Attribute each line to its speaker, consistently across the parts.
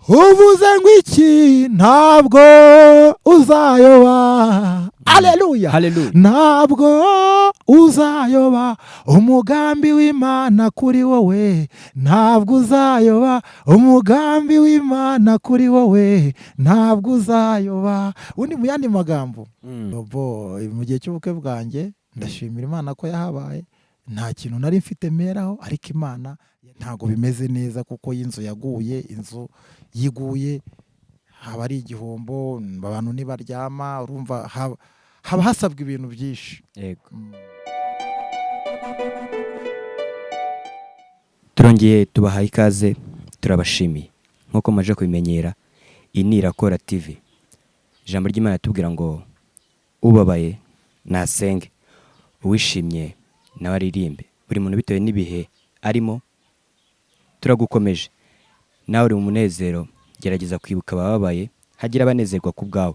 Speaker 1: uvuze ngo iki ntabwo uzayoba. Haleluya. Ntabwo uzayoba umugambi w'Imana kuri wowe, ntabwo uzayoba umugambi w'Imana kuri wowe, ntabwo uzayoba. Undi mu yandi magambo, mu gihe cy'ubukwe bwanjye ndashimira Imana ko yahabaye, nta kintu nari mfite meraho, ariko Imana ntabwo bimeze neza kuko y'inzu yaguye, inzu yiguye haba ari igihombo, abantu ntibaryama, urumva haba hasabwa ibintu byinshi.
Speaker 2: Yego. Turongeye tubahaye ikaze, turabashimiye nk'uko maje kubimenyera. Iyi ni Irakora TV. Ijambo ry'Imana tubwira ngo ubabaye nasenge, uwishimye nawe aririmbe. Buri muntu bitewe n'ibihe arimo, turagukomeje. Nawe uri mu munezero, gerageza kwibuka abababaye, hagira abanezerwa ku bwawe.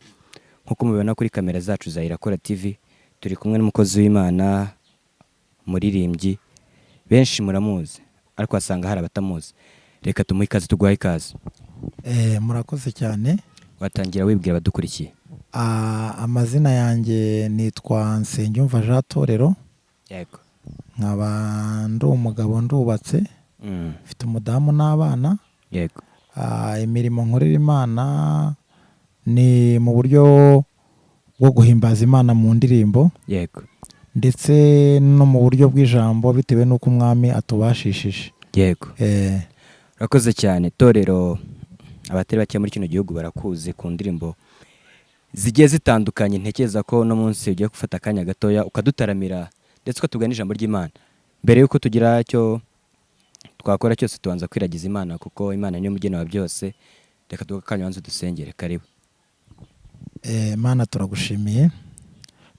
Speaker 2: Nk'uko mubibona kuri kamera zacu za Irakora TV, turi kumwe n'umukozi w'Imana, muririmbyi, benshi muramuzi ariko wasanga hari abatamuzi. Reka tumuhe ikaze, tuguhaye ikaze.
Speaker 1: Murakoze cyane.
Speaker 2: Watangira wibwira abadukurikiye.
Speaker 1: Amazina yanjye nitwa Nsengiyumva Jean Torero.
Speaker 2: Yego.
Speaker 1: Nkaba ndi umugabo, ndubatse, mfite umudamu n'abana.
Speaker 2: Yego.
Speaker 1: Imirimo nkorera Imana ni mu buryo bwo guhimbaza Imana mu ndirimbo.
Speaker 2: Yego.
Speaker 1: Ndetse no mu buryo bw'ijambo bitewe n'uko umwami atubashishije.
Speaker 2: Yego. Urakoze cyane. Torero, abatari bake muri kino gihugu barakuze ku ndirimbo zigiye zitandukanye. Ntekereza ko no munsi ugiye gufata akanya gatoya ukadutaramira ndetse ukatugana ijambo ry'Imana. Mbere yuko tugira cyo twakora cyose, tubanza kwiragiza Imana kuko Imana niyo mugena wa byose. Reka tugakanya wanze dusengere. Karibu.
Speaker 1: Mana, turagushimiye,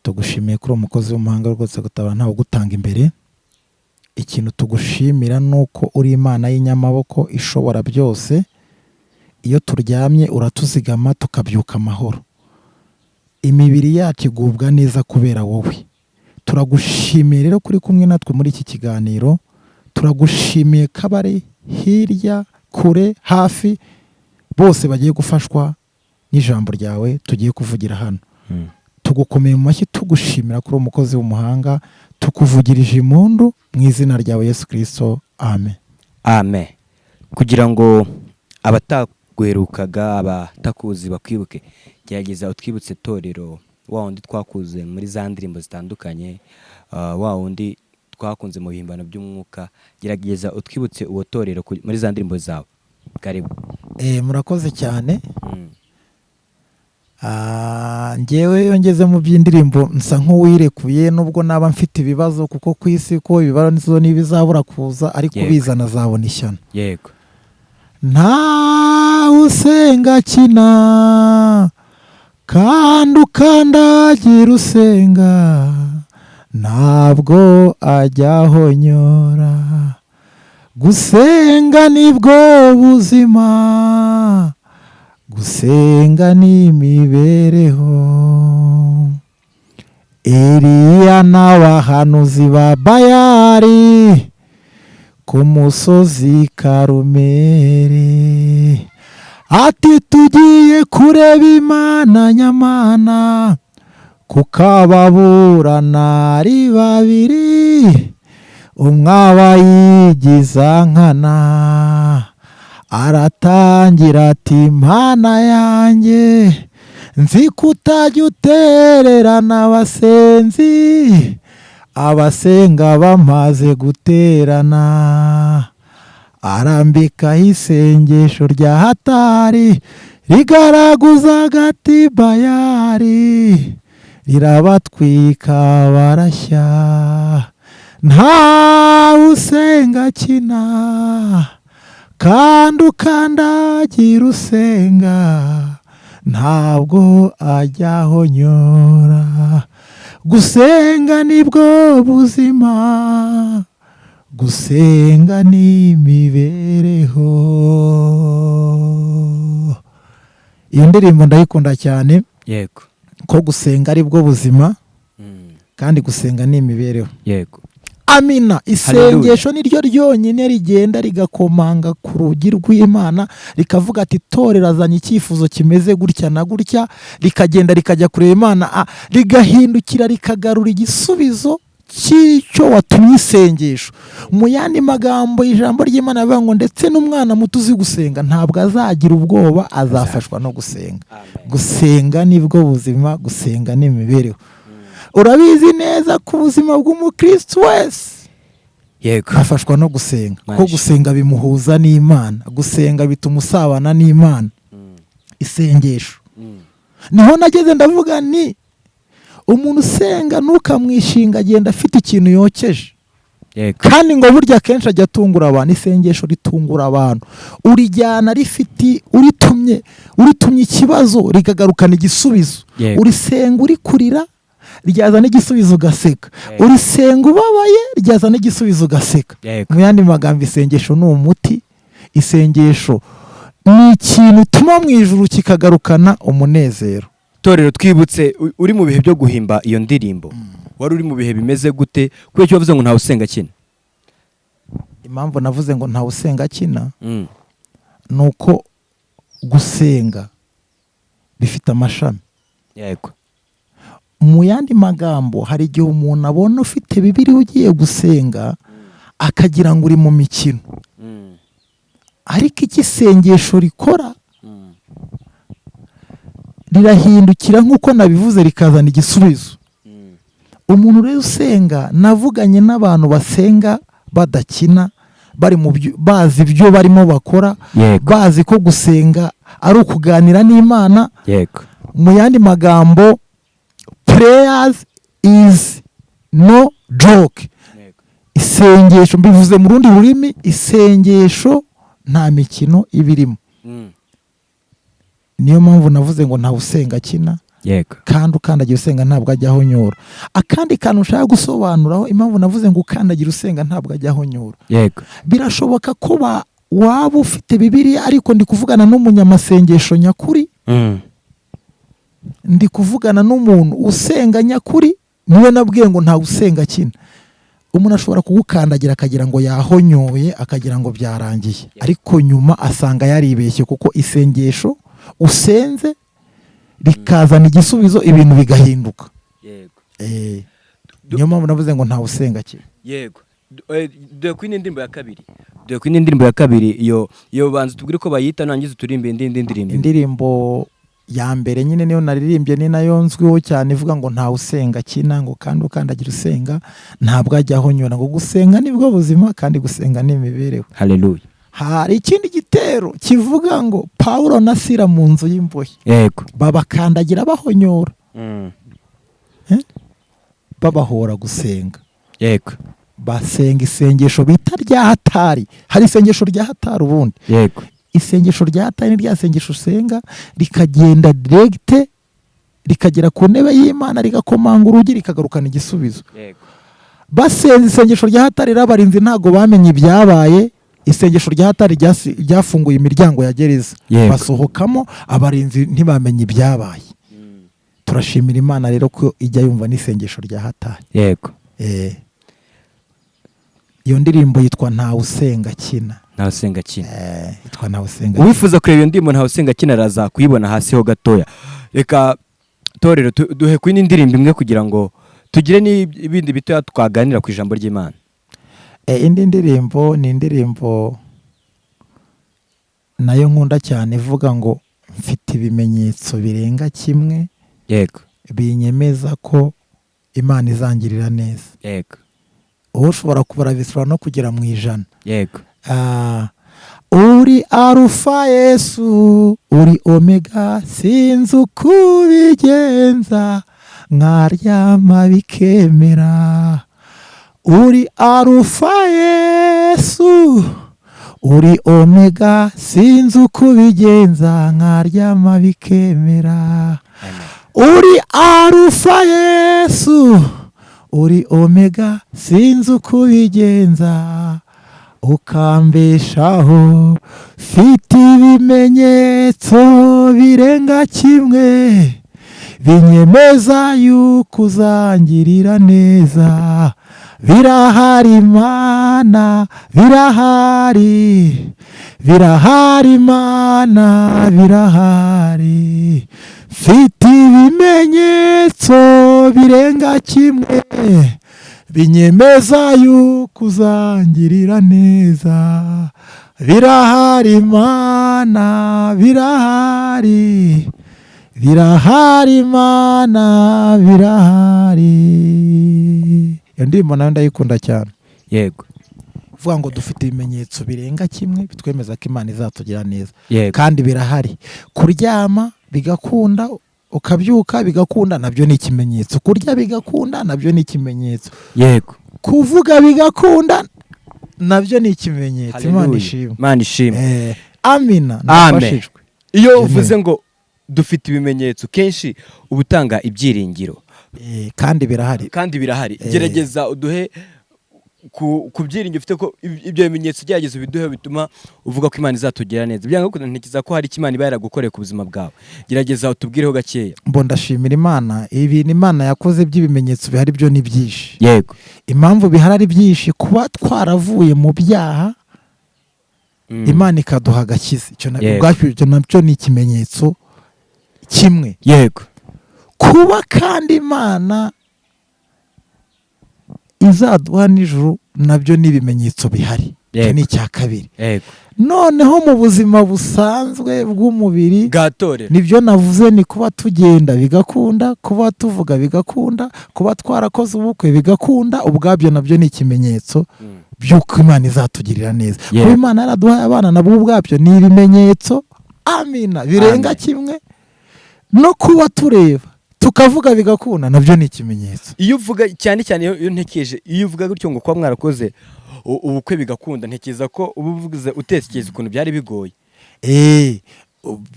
Speaker 1: tugushimiye kuri umukozi w'umuhanga rwose gutabara ntawe gutanga imbere. Ikintu tugushimira nuko uri Imana y'inyamaboko ishobora byose. Iyo turyamye uratuzigama tukabyuka amahoro. Imibiri yacu igubwa neza kubera wowe. Turagushimiye rero kuri kumwe natwe muri iki kiganiro. Turagushimiye kabari hirya kure hafi bose bagiye gufashwa n'ijambo ryawe tugiye kuvugira hano. Tugukomeye mu mashyi tugushimira kuri umukozi w'umuhanga, tukuvugirije impundu mu izina ryawe Yesu Kristo. Amen.
Speaker 2: Amen. Kugira ngo abataguherukaga, abatakuzi bakwibuke, gerageza utwibutse Torero, wa wundi twakuze muri za ndirimbo zitandukanye, wa wundi twakunze mu bihimbano by'umwuka. Gerageza utwibutse uwo Torero muri za ndirimbo zawe. Karibu.
Speaker 1: Murakoze cyane. Njyewe yongeze mu by'indirimbo nsa nk'uwirekuye, nubwo naba mfite ibibazo, kuko ku isi ko ibibazo n'ibizabura kuza, ariko bizana zabona ishyano.
Speaker 2: Yego.
Speaker 1: Nta usenga kina kandi ukandagira usenga, ntabwo ajya ahonyora. Gusenga nibwo buzima, gusenga ni imibereho. Eliya n'abahanuzi ba Bayali ku musozi Karumeli, ati tugiye kureba Imana nyamana, kuko ababurana ari babiri, umwe aba yigiza nkana. Aratangira ati Mana yanjye, nzi ko utajya utererana abasenzi, abasenga bamaze guterana. Arambikaho isengesho rya hatari, rigaragaza agati Bayali, rirabatwika barashya. Nta usenga kina kandi ukandagira usenga, ntabwo ajya ahonyora. Gusenga nibwo buzima, gusenga ni imibereho. Iyo ndirimbo ndayikunda cyane.
Speaker 2: Yego.
Speaker 1: Ko gusenga ari bwo buzima kandi gusenga ni imibereho.
Speaker 2: Yego.
Speaker 1: amina. Isengesho niryo ryonyine rigenda rigakomanga ku rugi rw'Imana rikavuga ati torero azanye icyifuzo kimeze gutya na gutya, rikagenda rikajya kureba Imana, rigahindukira rikagarura igisubizo cy'icyo watumye isengesho. Mu yandi magambo ijambo ry'Imana rivuga ngo ndetse n'umwana muto uzi gusenga ntabwo azagira ubwoba, azafashwa no gusenga. Gusenga nibwo buzima, gusenga ni imibereho. Urabizi neza ku buzima bw'umukristo wese
Speaker 2: yego
Speaker 1: afashwa no gusenga, kuko gusenga bimuhuza n'Imana, gusenga bituma usabana n'Imana. Isengesho niho nageze ndavuga ni umuntu usenga ntukamwishinga agenda afite ikintu yokeje, kandi ngo burya kenshi ajya atungura abantu. Isengesho ritungura abantu, urijyana rifite uritumye ikibazo rikagarukana igisubizo. Urisenga uri kurira ryazana igisubizo ugaseka, urisenga ubabaye ryazana igisubizo ugaseka. Mu yandi magambo isengesho ni umuti. Isengesho ni ikintu utuma mu ijuru kikagarukana umunezero.
Speaker 2: Torero twibutse, uri mu bihe byo guhimba iyo ndirimbo, wari uri mu bihe bimeze gute? Kuko icyo wavuze ngo ntawe usenga akina.
Speaker 1: Impamvu navuze ngo ntawe usenga akina ni uko gusenga bifite amashami.
Speaker 2: Yego.
Speaker 1: Mu yandi magambo hari igihe umuntu abona ufite Bibiliya ugiye gusenga akagira ngo uri mu mikino, ariko iki isengesho rikora rirahindukira nk'uko nabivuze rikazana igisubizo. Umuntu rero usenga, navuganye n'abantu basenga badakina, bari mu bazi ibyo barimo bakora, bazi ko gusenga ari ukuganira n'Imana. Mu yandi magambo prayers is no joke. Isengesho mbivuze mu rundi rurimi, isengesho nta mikino ibirimo. Niyo mpamvu navuze ngo ntawe usenga akina, kandi ukandagira usenga ntabwo ajya ahonyora. Akandi kantu ushaka gusobanuraho impamvu navuze ngo ukandagira usenga ntabwo ajya ahonyora. Birashoboka ko waba ufite Bibiliya, ariko ndi kuvugana n'umunyamasengesho nyakuri, ndi kuvugana n'umuntu usenga nyakuri, niwe nabwiye ngo ntawe usenga akina. Umuntu ashobora kugukandagira akagira ngo yahonyoye, akagira ngo byarangiye, ariko nyuma asanga yaribeshye, kuko isengesho usenze rikazana igisubizo, ibintu bigahinduka. Niyo mpamvu navuze ngo ntawe usenga akina.
Speaker 2: Yego. Dore ku indirimbo ya kabiri, iyo banza tubwire ko bayita, nangize turimbe indi ndirimbo.
Speaker 1: Indirimbo ya mbere nyine niyo naririmbye, ni nayo nzwiho cyane, ivuga ngo ntawe usenga akina, ngo kandi ukandagira usenga ntabwo ajya ahonyora, ngo gusenga nibwo buzima, kandi gusenga ni imibereho.
Speaker 2: Haleluya.
Speaker 1: Hari ikindi gitero kivuga ngo Pawulo na Sila mu nzu y'imbohe, babakandagira bahonyora, babahora gusenga. Basenga isengesho bita rya hatari. Hari isengesho rya hatari ubundi. Isengesho rya hatari ni rya sengesho usenga rikagenda direct rikagera ku ntebe y'Imana, rigakomanga urugi, rikagarukana igisubizo. Basenze isengesho rya hatari, abarinzi ntago bamenye ibyabaye. Isengesho rya hatari ryafunguye imiryango ya gereza, basohokamo, abarinzi ntibamenye ibyabaye. Turashimira Imana rero ko ijya yumva n'isengesho rya hatari. Iyo ndirimbo yitwa ntawe usenga akina. Yitwa ntawe usenga.
Speaker 2: Uwifuza kureba iyo ndirimbo ntawe usenga akina araza kuyibona hasi ho gatoya. Reka torero duhe ku indirimbo imwe kugira ngo tugire n'ibindi bito twaganira ku ijambo ry'Imana.
Speaker 1: Indi ndirimbo ni indirimbo nayo nkunda cyane, ivuga ngo mfite ibimenyetso birenga kimwe binyemeza ko Imana izangirira neza. Uwo ushobora kubarabisura no kugera mu 100. Uri Arufa Yesu, uri Omega, sinzi uko ubigenza, nkaryama bikemera. Uri Arufa Yesu, uri Omega, sinzi uko ubigenza, nkaryama bikemera. Uri Arufa Yesu, uri Omega, sinzi uko ubigenza, ukambeshaho. Fite ibimenyetso birenga kimwe binyemeza yuko uzangirira neza, birahari Mana, birahari, birahari Mana, birahari, mfite ibimenyetso birenga kimwe binyemeza yuko uzangirira neza, birahari Mana, birahari, birahari Mana, birahari. Iyo ndirimbo nayo ndayikunda cyane.
Speaker 2: yego
Speaker 1: Uvuga ngo dufite ibimenyetso birenga kimwe bitwemeza ko Imana izatugira neza,
Speaker 2: yego
Speaker 1: kandi birahari. Kuryama bigakunda, ukabyuka bigakunda, nabyo ni ikimenyetso. Kurya bigakunda, nabyo ni ikimenyetso.
Speaker 2: yego
Speaker 1: Kuvuga bigakunda, nabyo ni ikimenyetso. Imana
Speaker 2: Haleluya.
Speaker 1: ishimwe.
Speaker 2: Imana ishimwe.
Speaker 1: Amina,
Speaker 2: Amen.
Speaker 1: ndafashijwe.
Speaker 2: Iyo
Speaker 1: Amen.
Speaker 2: uvuze ngo dufite ibimenyetso kenshi uba utanga ibyiringiro
Speaker 1: Kandi birahari.
Speaker 2: kandi birahari. Gerageza uduhe ku byiringiro ufite ko ibyo bimenyetso gerageza ubiduhe bituma uvuga ko Imana izatugira neza. Byanga ko ntekereza ko hari icyo Imana iba yaragukoreye ku buzima bwawe. Gerageza utubwireho gakeya.
Speaker 1: Mbo ndashimira Imana, ibintu Imana yakoze by'ibimenyetso bihari byo ni byinshi.
Speaker 2: Yego.
Speaker 1: Impamvu bihari ari byinshi, kuba twaravuye mu byaha Imana ikaduha agakiza. Icyo nabyo ni ikimenyetso kimwe.
Speaker 2: Yego.
Speaker 1: Kuba kandi Imana izaduha n'ijuru, nabyo ni ibimenyetso bihari. Icyo ni icya kabiri.
Speaker 2: Yego.
Speaker 1: Noneho mu buzima busanzwe bw'umubiri
Speaker 2: Gatore.
Speaker 1: nibyo navuze, ni kuba tugenda bigakunda, kuba tuvuga bigakunda, kuba twarakoze ubukwe bigakunda, ubwabyo nabyo ni ikimenyetso by'uko Imana izatugirira neza. Kuba Imana yaraduhaye abana nabwo ubwabyo ni ibimenyetso. Amina, birenga kimwe. No kuba tureba tukavuga bigakunda, nabyo ni ikimenyetso.
Speaker 2: Iyo uvuga cyane cyane, iyo ntekereje, iyo uvuga gutyo ngo kuba mwarakoze ubukwe bigakunda, ntekereza ko uba uvuze utekereza ukuntu byari bigoye.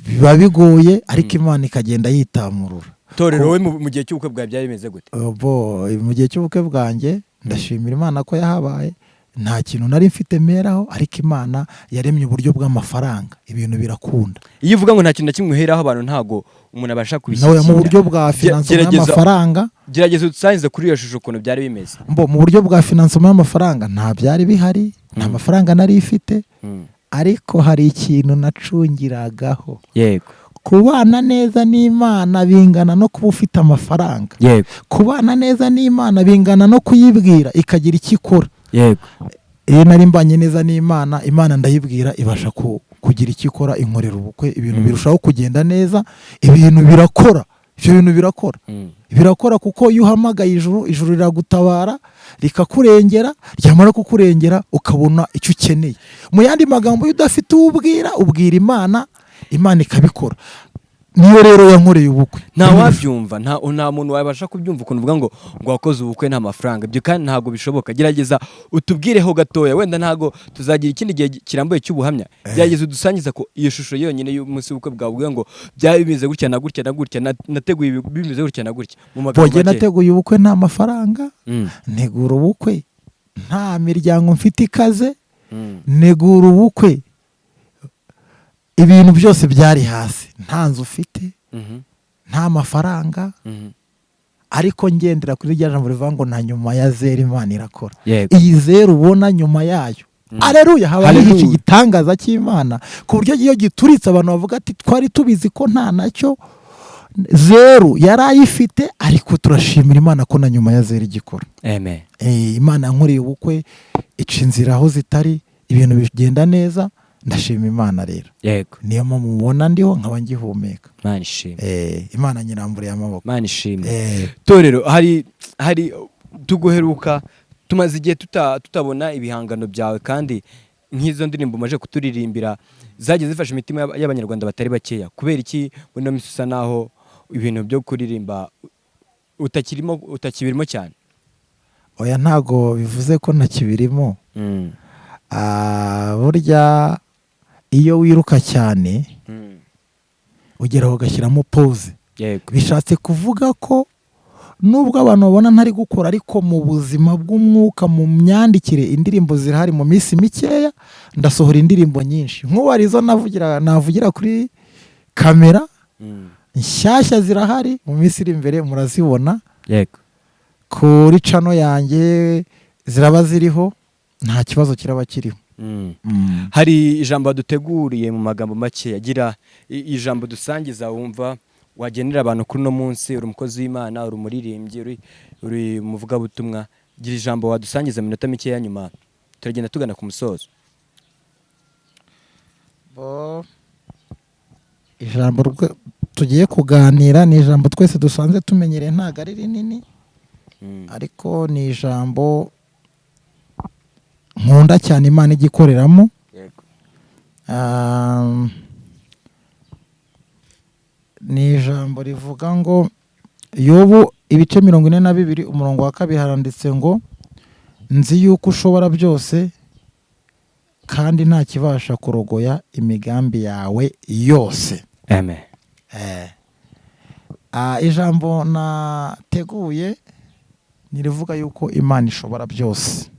Speaker 1: Biba bigoye, ariko Imana ikagenda yitamurura.
Speaker 2: Torero, wowe mu gihe cy'ubukwe bwawe byari bimeze gute?
Speaker 1: Mu gihe cy'ubukwe bwanjye ndashimira Imana ko yahabaye. Nta kintu nari mfite meraho, ariko Imana yaremye uburyo bw'amafaranga, ibintu birakunda.
Speaker 2: Iyo uvuga ngo nta kintu na kimwe uheraho, abantu ntago umuntu abasha kubishyikira.
Speaker 1: Nawe mu buryo bwa finansoma y'amafaranga,
Speaker 2: gerageza udusangize kuri iyo shusho ukuntu byari bimeze.
Speaker 1: Mu buryo bwa finansoma y'amafaranga nta byari bihari, nta mafaranga nari ifite, ariko hari ikintu nacungiragaho.
Speaker 2: Yego.
Speaker 1: Kubana neza n'Imana bingana no kuba ufite amafaranga.
Speaker 2: Yego.
Speaker 1: Kubana neza n'Imana bingana no kuyibwira ikagira icyo ikora.
Speaker 2: Yego.
Speaker 1: Iyo nari mbanye neza n'Imana, Imana ndayibwira ibasha kugira icyo ikora, inkorera ubukwe, ibintu birushaho kugenda neza, ibintu birakora. Ibyo bintu birakora. Birakora kuko iyo uhamagaye ijuru riragutabara, rikakurengera, ryamara kukurengera ukabona icyo ukeneye. Mu yandi magambo, iyo udafite ubwira Imana, Imana ikabikora. Niyo rero yankoreye ubukwe.
Speaker 2: Nta wabyumva, nta muntu wabasha kubyumva ukuntu uvuga ngo wakoze ubukwe nta mafaranga. Ibyo kandi ntago bishoboka. Gerageza utubwireho gatoya, wenda ntago tuzagira ikindi gihe kirambuye cy'ubuhamya. Gerageza udusangiza ko iyo shusho yonyine y'umunsi w'ubukwe bwawe, uvuga ngo byari bimeze gutya na gutya na gutya, nateguye bimeze gutya na gutya. Mu magambo make,
Speaker 1: nateguye ubukwe nta mafaranga, negura ubukwe nta miryango mfite ikaze, negura ubukwe ibintu byose byari hasi, nta nzu ufite, nta mafaranga, ariko ngendera kuri rya jambo rivuga ngo na nyuma ya zeru Imana irakora. Iyi zeru ubona nyuma yayo, aleluya, haba iki gitangaza cy'Imana, ku buryo iyo gituritse abantu bavuga ati twari tubizi ko nta nacyo. Zeru yari ayifite, ariko turashimira Imana ko na nyuma ya zeru igikora.
Speaker 2: Amen.
Speaker 1: Imana yankoreye ubukwe, ica inzira aho zitari, ibintu bigenda neza. Ndashima Imana rero.
Speaker 2: Yego.
Speaker 1: Niyo mpamvu mubona ndiho nkaba ngihumeka.
Speaker 2: Imana ishimwe.
Speaker 1: Imana nyirambure y'amaboko.
Speaker 2: Imana ishimwe. Torero, hari tuguheruka, tumaze igihe tutabona ibihangano byawe, kandi nk'izo ndirimbo umaze kuturirimbira zagiye zifasha imitima y'Abanyarwanda batari bakeya. Kubera iki buno minsi usa naho ibintu byo kuririmba utakibirimo cyane?
Speaker 1: Oya, ntago bivuze ko ntakibirimo. Burya iyo wiruka cyane ugeraho ugashyiramo pause. Bishatse kuvuga ko nubwo abantu babona ntari gukora, ariko mu buzima bw'umwuka, mu myandikire, indirimbo zirahari. Mu minsi mikeya ndasohora indirimbo nyinshi, nk'uwarizo navugira kuri kamera, nshyashya zirahari. Mu minsi iri imbere murazibona kuri channel yanjye, ziraba ziriho, nta kibazo kiraba kiriho.
Speaker 2: Hari ijambo waduteguriye mu magambo make agira ijambo dusangiza wumva wagenera abantu kuri uno munsi. Uri umukozi w'Imana, uri umuririmbyi, uri umuvugabutumwa, gira ijambo wadusangiza mu minota mikeya, nyuma turagenda tugana ku musozo.
Speaker 1: Ijambo tugiye kuganira ni ijambo twese dusanzwe tumenyereye, ntabwo ari rinini, ariko ni ijambo nkunda cyane Imana igikoreramo. Ni ijambo rivuga ngo Yobu ibice 42 umurongo wa 2 haranditse ngo nzi yuko ushobora byose kandi nta kibasha kurogoya imigambi yawe yose.
Speaker 2: Amen.
Speaker 1: Ijambo nateguye nirivuga yuko Imana ishobora byose.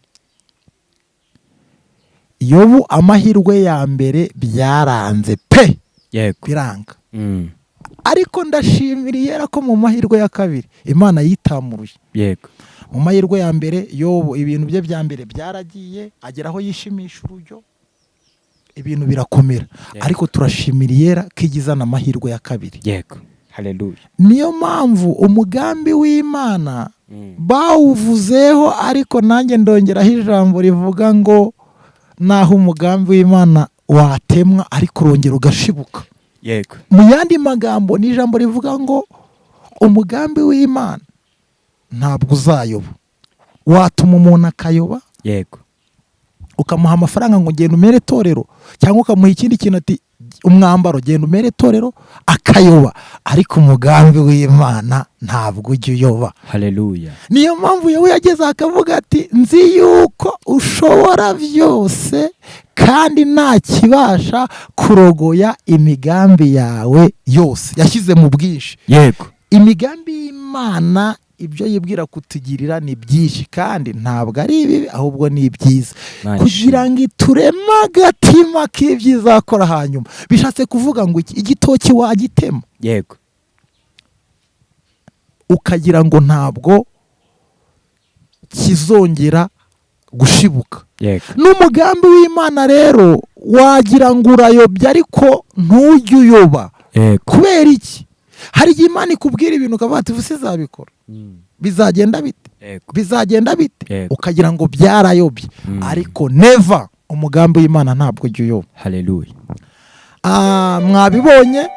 Speaker 1: Yobu amahirwe ya mbere byaranze pe, biranga. Ariko ndashimira ko mu mahirwe ya kabiri Imana yitamuruye. Mu mahirwe ya mbere Yobu ibintu bye bya mbere byaragiye, ageraho yishimisha urujyo, ibintu birakomera. Ariko turashimira ko igizana amahirwe ya kabiri.
Speaker 2: Haleluya.
Speaker 1: Niyo mpamvu umugambi w'Imana bawuvuzeho, ariko nanjye ndongeraho ijambo rivuga ngo naho umugambi w'Imana watemwa ariko urongera ugashibuka. Mu yandi magambo ni ijambo rivuga ngo umugambi w'Imana ntabwo uzayoba. Watuma umuntu akayoba, ukamuha amafaranga ngo genda umere torero, cyangwa ukamuha ikindi kintu ati umwambaro genda umere torero, akayoba. Ariko umugambi w'Imana ntabwo ujya uyoba.
Speaker 2: Haleluya.
Speaker 1: Niyo mpamvu yewe yageze akavuga ati nzi yuko ushobora byose kandi nta kibasha kurogoya imigambi yawe yose. Yashyize mu bwinshi. Imigambi y'Imana ibyo yibwira kutugirira ni byinshi, kandi ntabwo ari ibibi ahubwo ni ibyiza, kugira ngo itureme agatima k'ibyiza akora. Hanyuma bishatse kuvuga ngo igitoki wagitema ukagira ngo ntabwo kizongera gushibuka. N'umugambi w'Imana rero wagira ngo urayobya ariko ntujye uyoba. Kubera iki? Hari igihe Imana ikubwira ibintu ukavuga ati vuba izabikora, bizagenda bite, bizagenda bite, ukagira ngo byarayobye. Ariko never, umugambi w'Imana ntabwo ujya uyoba.
Speaker 2: Haleluya.
Speaker 1: Mwabibonye,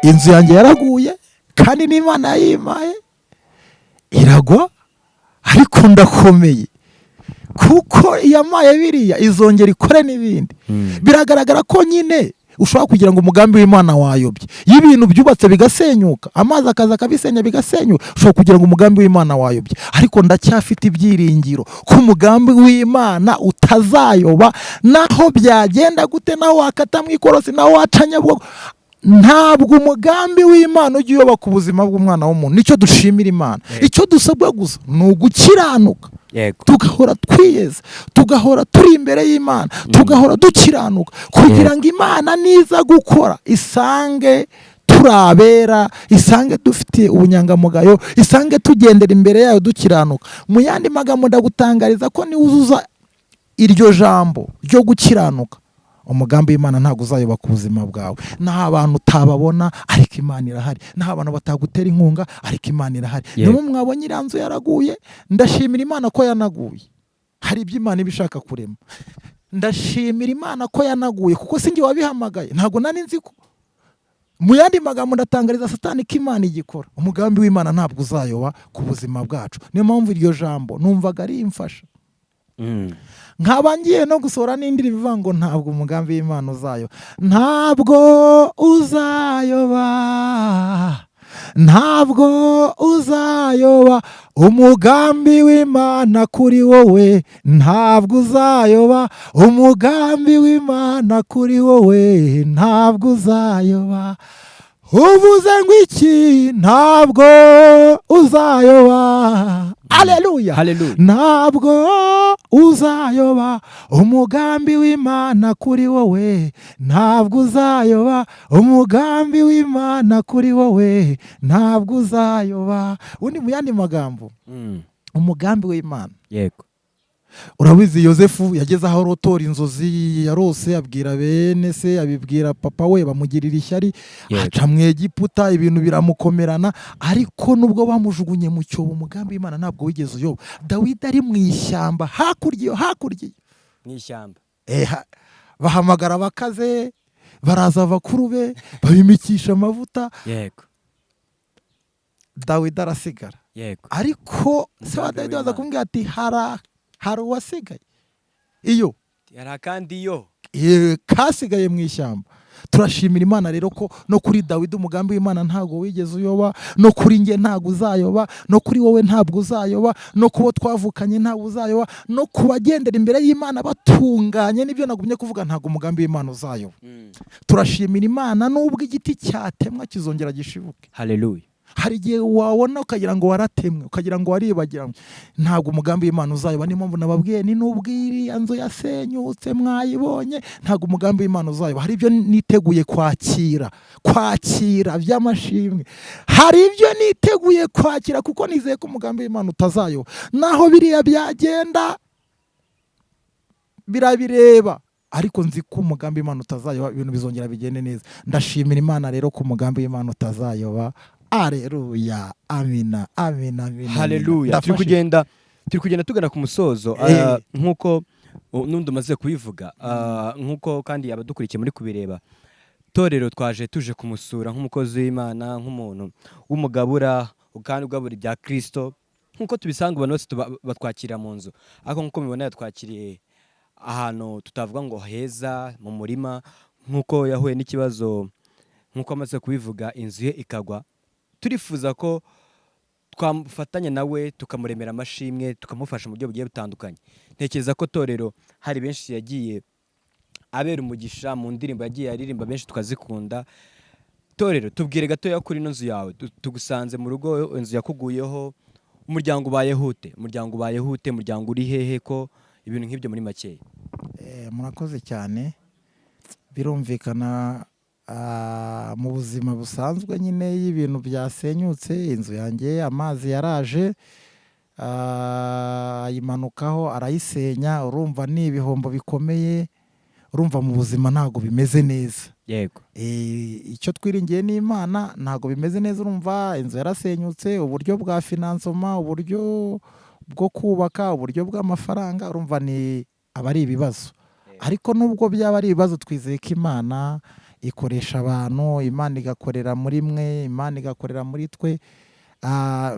Speaker 1: inzu yanjye yaraguye kandi n'Imana yayimpaye iragwa, ariko ndakomeye kuko iyamaye biriya izongera ikore n'ibindi. Biragaragara ko nyine ushobora kugira ngo umugambi w'Imana wayobye. Iyo ibintu byubatse bigasenyuka, amazi akaza akabisenya bigasenyuka, ushobora kugira ngo umugambi w'Imana wayobye. Ariko ndacyafite ibyiringiro ko umugambi w'Imana utazayoba, naho byagenda gute, naho wakata mu ikorosi, naho wacanya bwo, ntabwo umugambi w'Imana ujya uyoba ku buzima bw'umwana w'umuntu. Nicyo dushimira Imana. Icyo dusabwa gusa ni ugukiranuka, tugahora twiyeza, tugahora turi imbere y'Imana, tugahora dukiranuka, kugira ngo Imana niza gukora isange turabera, isange dufite ubunyangamugayo, isange tugendera imbere yayo dukiranuka. Mu yandi magambo ndagutangariza ko niwuzuza iryo jambo ryo gukiranuka, umugambi w'Imana ntabwo uzayoba ku buzima bwawe. Naho abantu utababona ariko Imana irahari, naho abantu batagutera inkunga ariko Imana irahari. Niyo mwabonye iriya nzu yaraguye, ndashimira Imana ko yanaguye. Hari ibyo Imana ibishaka kurema, ndashimira Imana ko yanaguye, kuko sinjye wabihamagaye, ntabwo nari nzi ko. Mu yandi magambo ndatangariza Satani ko Imana igikora. Umugambi w'Imana ntabwo uzayoba ku buzima bwacu. Niyo mpamvu iryo jambo numvaga ari imfasha. Nkaba ngiye no gusohora n'indi bivuga ngo ntabwo umugambi w'Imana uzayoba. Ntabwo uzayoba, ntabwo uzayoba umugambi w'Imana kuri wowe. Ntabwo uzayoba umugambi w'Imana kuri wowe. Ntabwo uzayoba. Uvuze ngo iki? Ntabwo uzayoba. Haleluya. Ntabwo uzayoba umugambi w'Imana kuri wowe. Ntabwo uzayoba umugambi w'Imana kuri wowe. Ntabwo uzayoba. Undi mu yandi magambo, umugambi w'Imana.
Speaker 2: yego
Speaker 1: Urabizi Yosefu yageze aho arotora inzozi yarose, abwira bene se, abibwira papa we, bamugirira ishyari,
Speaker 2: Yego.
Speaker 1: aca mu Egiputa, ibintu biramukomerana, ariko nubwo bamujugunye mu cyobo, umugambi w'Imana ntabwo wigeze uyoba. Dawidi ari mu ishyamba hakurya iyo,
Speaker 2: mu ishyamba
Speaker 1: bahamagara abakaze, baraza abakuru be, babimikisha amavuta,
Speaker 2: yego
Speaker 1: Dawidi arasigara.
Speaker 2: yego
Speaker 1: Ariko se wa
Speaker 2: Umugambi
Speaker 1: Dawidi waza
Speaker 2: w'Imana.
Speaker 1: kumbwira ati hari uwasigaye. Iyo
Speaker 2: yari kandi yo
Speaker 1: kasigaye mu ishyamba. Turashimira Imana rero ko no kuri Dawidi umugambi w'Imana ntabwo wigeze uyoba, no kuri njye ntabwo uzayoba, no kuri wowe ntabwo uzayoba, no kubo twavukanye ntabwo uzayoba, no kubagendera imbere y'Imana batunganye, nibyo nagumye kuvuga, ntabwo umugambi w'Imana uzayoba. Turashimira Imana nubwo igiti cyatemwa kizongera gishibuke.
Speaker 2: haleluya
Speaker 1: Hari igihe wabona ukagira ngo waratemwe, ukagira ngo waribagiranywe, ntabwo umugambi w'Imana uzayoba. Niyo mpamvu nababwiye ni nubwo iriya nzu yasenyutse mwayibonye, ntabwo umugambi w'Imana uzayoba. Hari ibyo niteguye kwakira by'amashimwe, hari ibyo niteguye kwakira kuko nizeye ko umugambi w'Imana utazayoba. Naho biriya byagenda birabireba, ariko nzi ko umugambi w'Imana utazayoba, ibintu bizongera bigende neza. Ndashimira Imana rero ko umugambi w'Imana utazayoba. Aleluya, amina, amina, amina.
Speaker 2: haleluya turi kugenda tugana ku musozo nk'uko n'undi umaze kubivuga, nk'uko kandi abadukurikiye muri kubireba. Torero twaje tuje kumusura nk'umukozi w'Imana, nk'umuntu w'umugabura kandi ugabura ibya Kristo, nk'uko tubisanga abantu bose batwakira mu nzu, ariko nk'uko mubibona yatwakiriye ahantu tutavuga ngo heza, mu murima, nk'uko yahuye n'ikibazo, nk'uko amaze kubivuga, inzu ye ikagwa. Turifuza ko twafatanya nawe tukamuremera amashimwe, tukamufasha mu buryo bugiye butandukanye. Ntekereza ko Torero hari benshi yagiye abera umugisha mu ndirimbo yagiye aririmba, benshi tukazikunda. Torero tubwire gatoya kuri ino nzu yawe, tugusanze mu rugo, inzu yakuguyeho, umuryango ubayehute, umuryango uri hehe, ko ibintu nk'ibyo muri makeya.
Speaker 1: Murakoze cyane. Birumvikana mu buzima busanzwe nyine y'ibintu byasenyutse, inzu yanjye amazi yaraje ayimanukaho arayisenya. Urumva ni ibihombo bikomeye, urumva mu buzima ntabwo bimeze neza.
Speaker 2: Yego.
Speaker 1: Icyo twiringiye n'Imana ntabwo bimeze neza. Urumva inzu yarasenyutse, uburyo bwa finansoma, uburyo bwo kubaka, uburyo bw'amafaranga, urumva ni aba ari ibibazo. Ariko nubwo byaba ari ibibazo, twizeye ko Imana ikoresha abantu, Imana igakorera muri mwe, Imana igakorera muri twe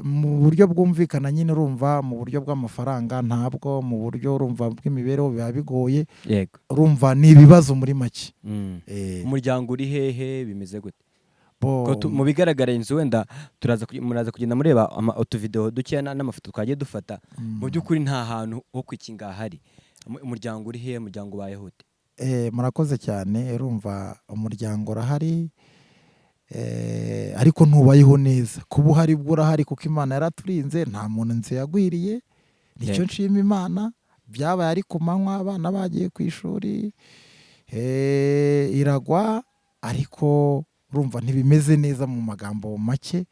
Speaker 1: mu buryo bwumvikana nyine. Urumva mu buryo bw'amafaranga ntabwo, mu buryo urumva bw'imibereho biba bigoye.
Speaker 2: Yego.
Speaker 1: Urumva ni ibibazo muri make.
Speaker 2: Umuryango uri hehe, bimeze gute? Mu bigaragara inzu wenda muraza kugenda mureba utuvideo dukeya n'amafoto twagiye dufata. Mu by'ukuri nta hantu ho kwikinga hari. Umuryango uri hehe, umuryango ubayehute?
Speaker 1: Murakoze cyane. Urumva umuryango urahari, ariko ntubayeho neza. Kuba uhari bwo urahari kuko Imana yaraturinze, nta muntu nzi yagwiriye. Nicyo nshima Imana. Byabaye ari ku manywa, abana bagiye ku ishuri, iragwa, ariko urumva ntibimeze neza. Mu magambo make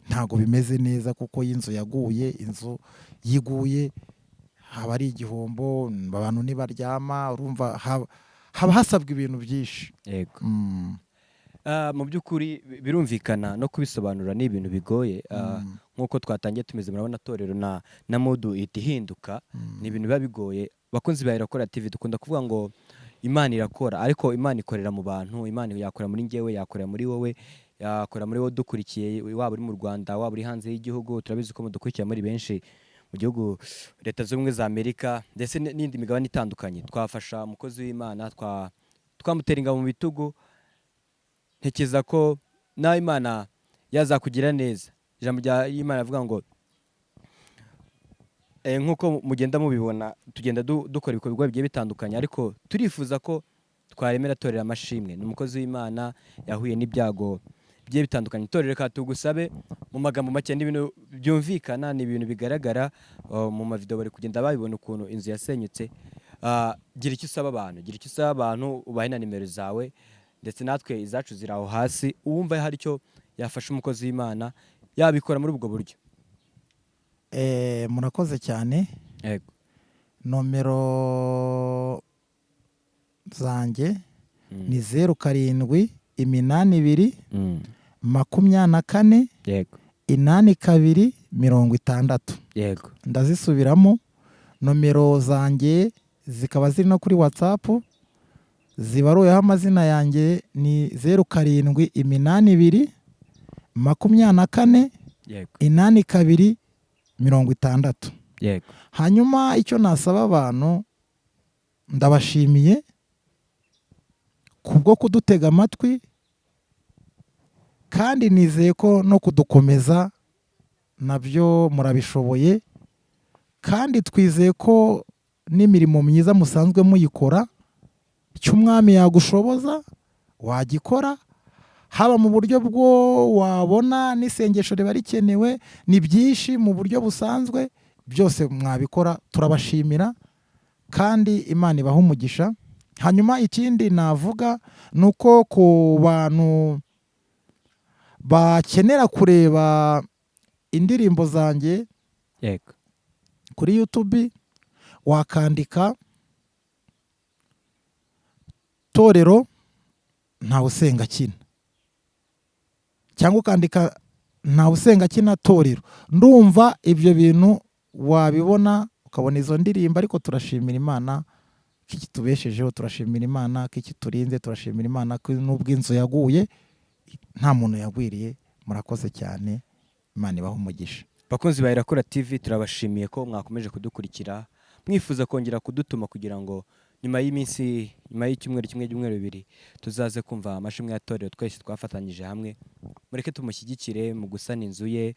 Speaker 1: ntago bimeze neza kuko y'inzu yaguye, inzu yiguye haba ari igihombo, abantu nibaryama, urumva haba hasabwa ibintu byinshi.
Speaker 2: Yego. Mu by'ukuri birumvikana no kubisobanura ni ibintu bigoye. Nk'uko twatangiye tumeze, murabona Torero na modu ihita ihinduka. Ni ibintu biba bigoye. Bakunzi ba Irakora TV dukunda kuvuga ngo Imana irakora, ariko Imana ikorera mu bantu. Imana yakora muri njyewe, yakora muri wowe, yakora muri wowe dukurikiye, waba uri mu Rwanda, waba uri hanze y'igihugu. Turabizi ko mudukurikiye muri benshi mu gihugu, Leta Zunze Ubumwe za Amerika ndetse n'indi migabane itandukanye. Twafasha umukozi w'Imana, twamutera ingabo mu bitugu. Ntekereza ko nawe Imana yazakugira neza. Ijambo ry'Imana avuga ngo nk'uko mugenda mubibona, tugenda dukora ibikorwa bigiye bitandukanye, ariko turifuza ko twaremera Torero amashimwe. Ni umukozi w'Imana yahuye n'ibyago bigiye bitandukanye. Torero reka tugusabe mu magambo make, n'ibintu byumvikana, ni ibintu bigaragara mu mavideo bari kugenda babibona ukuntu inzu yasenyutse. Gira icyo usaba abantu, ubahe na nimero zawe, ndetse natwe izacu ziri aho hasi. Uwumva hari icyo yafasha umukozi w'Imana yabikora muri ubwo buryo.
Speaker 1: murakoze cyane.
Speaker 2: yego.
Speaker 1: Nomero zanjye
Speaker 2: Mm.
Speaker 1: ni 07
Speaker 2: Mm.
Speaker 1: 24
Speaker 2: yego
Speaker 1: 82 60.
Speaker 2: yego
Speaker 1: Ndazisubiramo. Nomero zanjye zikaba ziri no kuri WhatsApp, zibaruyeho amazina yanjye ni 07 82 24
Speaker 2: yego
Speaker 1: 82 60.
Speaker 2: yego
Speaker 1: Hanyuma icyo nasaba abantu, ndabashimiye kubwo kudutega amatwi, kandi nizeye ko no kudukomeza nabyo murabishoboye, kandi twizeye ko n'imirimo myiza musanzwe muyikora, icyo umwami yagushoboza wagikora, haba mu buryo bwo wabona n'isengesho riba rikenewe, ni byinshi mu buryo busanzwe, byose mwabikora. Turabashimira kandi Imana ibaha umugisha. Hanyuma ikindi navuga ni uko ku bantu bakenera kureba indirimbo zanjye
Speaker 2: yego
Speaker 1: kuri YouTube, wakandika Torero Ntawusenga Akina, cyangwa ukandika Ntawusenga Akina Torero. Ndumva ibyo bintu wabibona ukabona izo ndirimbo. Ariko turashimira Imana ko ikitubeshejeho, turashimira Imana ko ikiturinze, turashimira Imana ko n'ubwo inzu yaguye nta muntu yagwiriye. Murakoze cyane, Imana ibaha umugisha.
Speaker 2: bakunzi ba Irakora TV, turabashimiye ko mwakomeje kudukurikira, mwifuza kongera kudutuma kugira ngo nyuma y'iminsi, nyuma y'icyumweru kimwe, ibyumweru bibiri, tuzaze kumva amashimwe ya Torero twese twafatanyije hamwe. Mureke tumushyigikire mu gusana inzu ye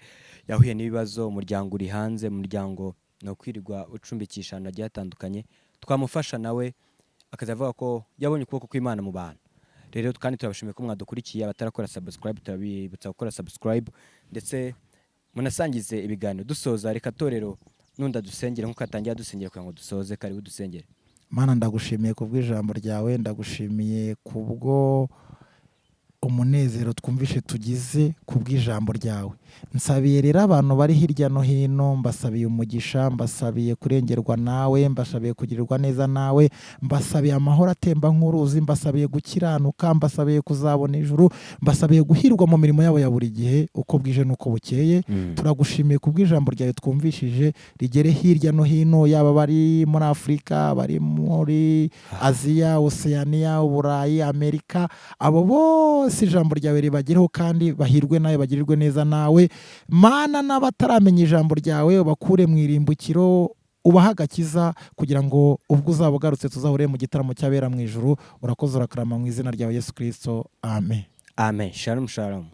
Speaker 2: yahuye n'ibibazo, umuryango uri hanze, umuryango no kwirirwa ucumbikisha ahantu hagiye hatandukanye, twamufasha nawe akazavuga ko yabonye ukuboko kw'Imana mu bantu. Rero kandi turabashimiye ko mwadukurikiye. Abatarakora subscribe turabibutsa gukora subscribe, ndetse munasangize ibiganiro. Dusoza, reka Torero nunda dusengere nk'uko atangira dusengera kugira ngo dusoze. Karibu dusengere.
Speaker 1: Mana, ndagushimiye kubw'ijambo ryawe, ndagushimiye kubwo umunezero twumvishe tugize kubw'ijambo ryawe. Nsabiye rero abantu bari hirya no hino, mbasabiye umugisha, mbasabiye kurengerwa nawe, mbasabiye kugirirwa neza nawe, mbasabiye amahoro atemba nk'uruzi, mbasabiye gukiranuka, mbasabiye kuzabona ijuru, mbasabiye guhirwa mu mirimo yabo ya buri gihe uko bwije n'uko bukeye. Turagushimiye kubw'ijambo ryawe twumvishije, rigere hirya no hino, yaba bari muri Afurika, bari muri Aziya, Oceania, Uburayi, Amerika, abo bose ijambo ryawe ribagereho kandi bahirwe nawe, bagirirwe neza nawe. Mana, n'abataramenya ijambo ryawe ubakure mu irimbukiro, ubaha agakiza kugira ngo ubwo uzaba ugarutse tuzahure mu gitaramo cy'abera mu ijuru. Urakoze, urakarama mu izina ryawe Yesu Kristo, amen.
Speaker 2: Amen. Shalom shalom.